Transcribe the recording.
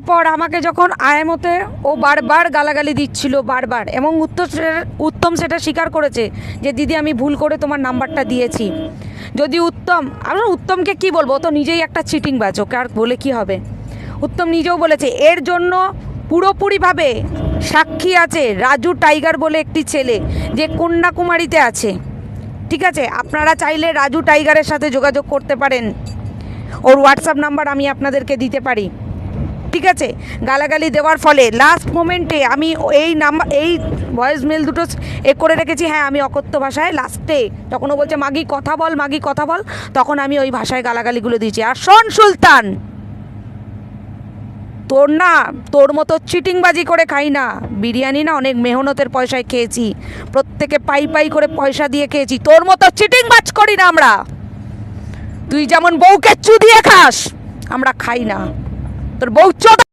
তারপর আমাকে যখন আয়ামতে ও বারবার গালাগালি দিচ্ছিল বারবার, এবং উত্তম সেটা স্বীকার করেছে যে দিদি আমি ভুল করে তোমার নাম্বারটা দিয়েছি। যদি আমরা উত্তমকে কি বলবো, ও তো নিজেই একটা চিটিংবাজ, ওকে আর বলে কি হবে। উত্তম নিজেও বলেছে এর জন্য পুরোপুরিভাবে সাক্ষী আছে রাজু টাইগার বলে একটি ছেলে, যে কন্যাকুমারীতে আছে। ঠিক আছে, আপনারা চাইলে রাজু টাইগারের সাথে যোগাযোগ করতে পারেন, ওর হোয়াটসঅ্যাপ নাম্বার আমি আপনাদেরকে দিতে পারি। ঠিক আছে, গালাগালি দেওয়ার ফলে লাস্ট মোমেন্টে আমি এই ভয়েস মেল দুটো করে রেখেছি। হ্যাঁ, আমি অকথ্য ভাষায় লাস্টে যখন ও বলছে মাগি কথা বল, মাগি কথা বল, তখন আমি ওই ভাষায় গালাগালিগুলো দিয়েছি। আর শোন সুলতান, তোর মতো চিটিংবাজি করে খাই না বিরিয়ানি, না অনেক মেহনতের পয়সায় খেয়েছি, প্রত্যেকে পাই পাই করে পয়সা দিয়ে খেয়েছি। তোর মতো চিটিংবাজ করি না আমরা। তুই যেমন বউকে চুদিয়ে খাস, আমরা খাই না। তোর বউ চোদা